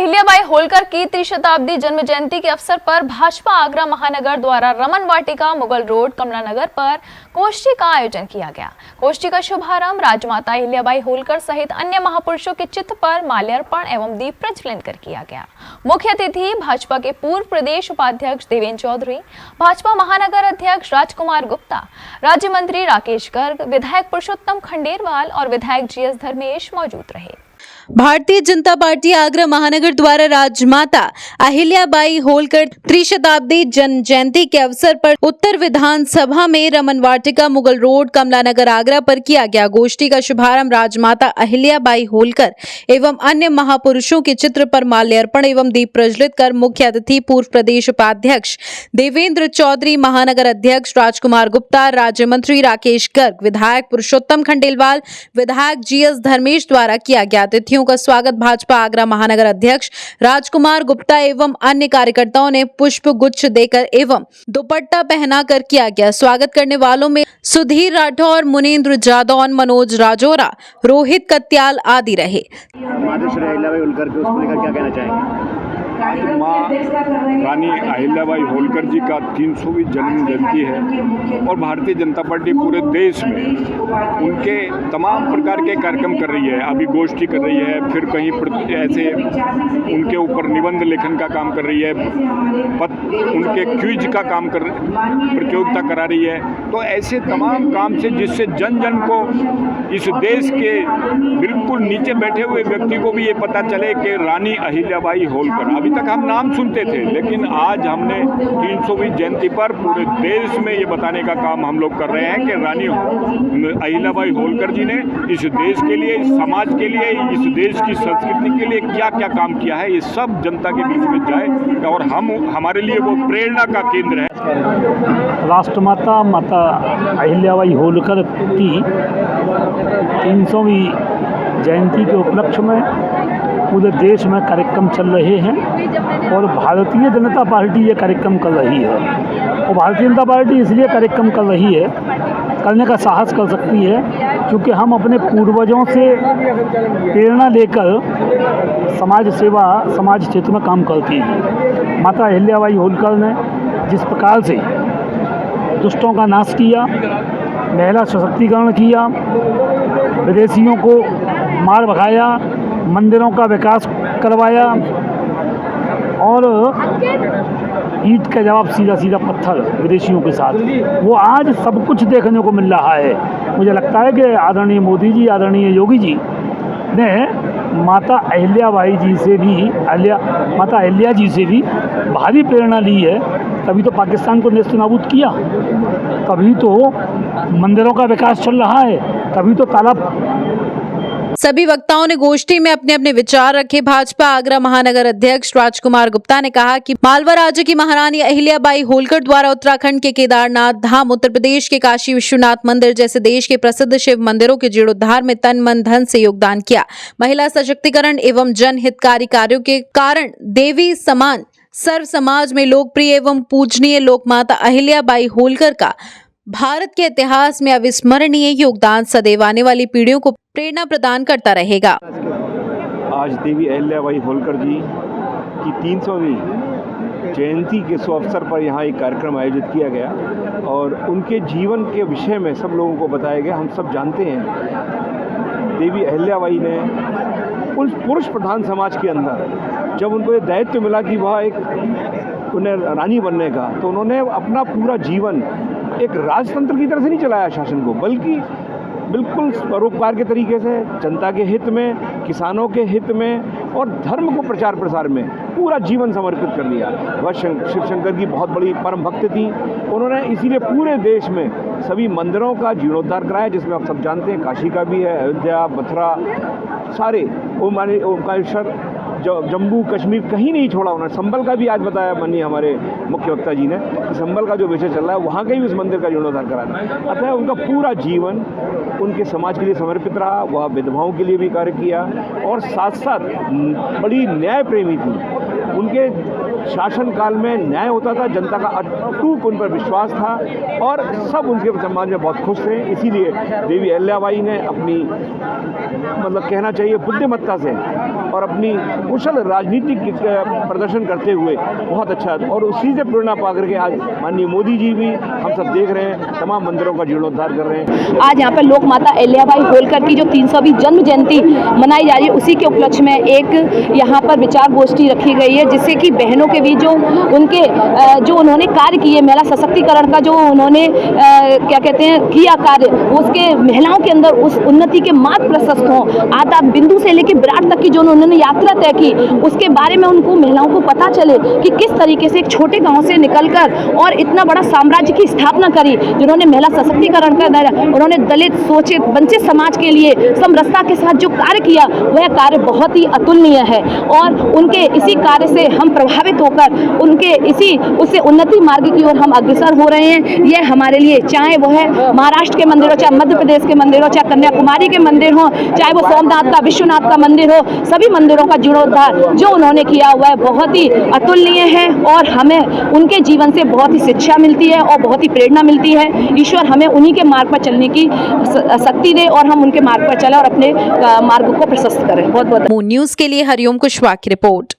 अहिल्याबाई होलकर की त्रिशताब्दी जन्म जयंती के अवसर पर भाजपा आगरा महानगर द्वारा रमन वाटिका, मुगल रोड, कमला नगर पर गोष्ठी का आयोजन किया गया। गोष्ठी का शुभारंभ राजमाता अहिल्याबाई होलकर सहित अन्य महापुरुषों के चित्र पर माल्यार्पण एवं दीप प्रज्वलन कर किया गया। मुख्य अतिथि भाजपा के पूर्व प्रदेश उपाध्यक्ष देवेंद्र चौधरी, भाजपा महानगर अध्यक्ष राजकुमार गुप्ता, राज्य मंत्री राकेश गर्ग, विधायक पुरुषोत्तम खंडेरवाल और विधायक जीएस धर्मेश मौजूद रहे। भारतीय जनता पार्टी आगरा महानगर द्वारा राजमाता अहिल्याबाई होलकर त्रिशताब्दी जन्म जयंती के अवसर पर उत्तर विधानसभा में रमन वाटिका, मुगल रोड, कमला नगर, आगरा पर किया गया। गोष्ठी का शुभारंभ राजमाता अहिल्याबाई होलकर एवं अन्य महापुरुषों के चित्र पर माल्यार्पण एवं दीप प्रज्वलित कर मुख्य अतिथि पूर्व प्रदेश उपाध्यक्ष देवेंद्र चौधरी, महानगर अध्यक्ष राजकुमार गुप्ता, राज्य मंत्री राकेश गर्ग, विधायक पुरुषोत्तम खंडेलवाल, विधायक जीएस धर्मेश द्वारा किया गया। अतिथियों का स्वागत भाजपा आगरा महानगर अध्यक्ष राजकुमार गुप्ता एवं अन्य कार्यकर्ताओं ने पुष्प गुच्छ देकर एवं दुपट्टा पहनाकर किया गया। स्वागत करने वालों में सुधीर राठौर, मुनेन्द्र जादौन, मनोज राजौरा, रोहित कत्याल आदि रहे। माँ रानी अहिल्याबाई होलकर जी का 300वीं जन्म जयंती है और भारतीय जनता पार्टी पूरे देश में उनके तमाम प्रकार के कार्यक्रम कर रही है। अभी गोष्ठी कर रही है, फिर कहीं ऐसे उनके ऊपर निबंध लेखन का काम कर रही है, उनके क्विज का काम प्रतियोगिता करा रही है। तो ऐसे तमाम काम से जिससे जन जन को, इस देश के बिल्कुल नीचे बैठे हुए व्यक्ति को भी ये पता चले कि रानी अहिल्याबाई होलकर, अभी तक हम नाम सुनते थे, लेकिन आज हमने 300वीं जयंती पर पूरे देश में ये बताने का काम हम लोग कर रहे हैं कि रानी अहिल्याबाई होलकर जी ने इस देश के लिए, इस समाज के लिए, इस देश की संस्कृति के लिए क्या क्या काम किया है, ये सब जनता के बीच में जाए और हमारे लिए वो प्रेरणा का केंद्र है। राष्ट्रमाता माता अहिल्याबाई होलकर की 300वीं जयंती के उपलक्ष्य में पूरे देश में कार्यक्रम चल रहे हैं और भारतीय जनता पार्टी ये कार्यक्रम कर रही है। और भारतीय जनता पार्टी इसलिए कार्यक्रम कर रही है, करने का साहस कर सकती है, क्योंकि हम अपने पूर्वजों से प्रेरणा लेकर समाज सेवा, समाज क्षेत्र में काम करती हैं। माता अहिल्याबाई होलकर ने जिस प्रकार से दुष्टों का नाश किया, महिला सशक्तिकरण किया, विदेशियों को मार भगाया, मंदिरों का विकास करवाया और ईंट का जवाब सीधा सीधा पत्थर विदेशियों के साथ, वो आज सब कुछ देखने को मिल रहा है। मुझे लगता है कि आदरणीय मोदी जी, आदरणीय योगी जी ने माता अहिल्याबाई जी से भी, माता अहिल्या जी से भी भारी प्रेरणा ली है। तभी तो पाकिस्तान को नेस्तनाबूद किया, तभी तो मंदिरों का विकास चल रहा है, तभी तो तालाब। सभी वक्ताओं ने गोष्ठी में अपने अपने विचार रखे। भाजपा आगरा महानगर अध्यक्ष राजकुमार गुप्ता ने कहा कि मालवा राज्य की महारानी अहिल्याबाई होलकर द्वारा उत्तराखंड के केदारनाथ धाम, उत्तर प्रदेश के काशी विश्वनाथ मंदिर जैसे देश के प्रसिद्ध शिव मंदिरों के जीर्णोद्धार में तन मन धन से योगदान किया। महिला सशक्तिकरण एवं जनहितकारी कार्यों के कारण देवी समान सर्व समाज में लोकप्रिय एवं पूजनीय लोकमाता अहिल्याबाई होलकर का भारत के इतिहास में अविस्मरणीय योगदान सदैव आने वाली पीढ़ियों को प्रेरणा प्रदान करता रहेगा। आज देवी अहिल्याबाई होलकर जी की 300वीं जयंती के शुभ अवसर पर यहाँ एक कार्यक्रम आयोजित किया गया और उनके जीवन के विषय में सब लोगों को बताया गया। हम सब जानते हैं देवी अहिल्याबाई ने पुरुष प्रधान समाज के अंदर जब उनको ये दायित्व मिला कि वह उन्हें रानी बनने का, तो उन्होंने अपना पूरा जीवन एक राजतंत्र की तरह से नहीं चलाया शासन को, बल्कि बिल्कुल परोपकार के तरीके से जनता के हित में, किसानों के हित में और धर्म को प्रचार प्रसार में पूरा जीवन समर्पित कर दिया। वह शिव शंकर की बहुत बड़ी परम भक्त थी। उन्होंने इसीलिए पूरे देश में सभी मंदिरों का जीर्णोद्धार कराया, जिसमें आप सब जानते हैं काशी का भी है, अयोध्या, मथुरा, सारे ओमकारेश्वर, जम्मू कश्मीर कहीं नहीं छोड़ा उन्होंने। संबल का भी आज बताया माननीय हमारे मुख्य वक्ता जी ने कि संबल का जो विषय चल रहा है वहाँ का ही उस मंदिर का जीर्णोद्धार कराया। अतः उनका पूरा जीवन उनके समाज के लिए समर्पित रहा। वह विधवाओं के लिए भी कार्य किया और साथ साथ बड़ी न्याय प्रेमी थी। उनके शासनकाल में न्याय होता था, जनता का अटूट उन पर विश्वास था और सब उनके समाज में बहुत खुश थे। इसीलिए देवी अहिल्याबाई ने अपनी मतलब कहना चाहिए बुद्धिमत्ता से और अपनी कुशल राजनीतिक प्रदर्शन करते हुए बहुत अच्छा, और उसी से प्रेरणा पा करके आज माननीय मोदी जी भी हम सब देख रहे हैं तमाम मंदिरों का जीर्णोद्धार कर रहे हैं। आज यहाँ पर लोक माता अहिल्याबाई होलकर की जो 300वीं जन्म जयंती मनाई जा रही है, उसी के उपलक्ष्य में एक यहाँ पर विचार गोष्ठी रखी गई है, जिससे कि बहनों के बीच जो उन्होंने कार्य किए, महिला सशक्तिकरण का जो उन्होंने क्या कहते हैं किया कार्य, उसके महिलाओं के अंदर उस उन्नति के मार्ग प्रशस्त हों। आधा बिंदु से लेकर विराट तक की जो उन्होंने यात्रा तय की, उसके बारे में उनको महिलाओं को पता चले कि किस तरीके से एक छोटे गांव से निकलकर और इतना बड़ा साम्राज्य की स्थापना करी, जिन्होंने महिला सशक्तिकरण का उन्होंने दलित शोषित वंचित समाज के लिए समरसता के साथ जो कार्य किया, वह कार्य बहुत ही अतुलनीय है। और उनके इसी कार्य से हम प्रभावित होकर उनके उससे उन्नति मार्ग की ओर हम अग्रसर हो रहे हैं। यह हमारे लिए, चाहे वो है महाराष्ट्र के मंदिर हो, चाहे मध्य प्रदेश के मंदिर हो, चाहे कन्याकुमारी के मंदिर हो, चाहे वो सोमनाथ का विश्वनाथ का मंदिर हो, सभी मंदिरों का जीर्णोद्धार जो उन्होंने किया हुआ है बहुत ही अतुलनीय है और हमें उनके जीवन से बहुत ही शिक्षा मिलती है और बहुत ही प्रेरणा मिलती है। ईश्वर हमें उन्हीं के मार्ग पर चलने की शक्ति दे और हम उनके मार्ग पर चलें और अपने मार्ग को प्रशस्त करें। बहुत बहुत मून न्यूज के लिए हरिओम कुशवाहा की रिपोर्ट।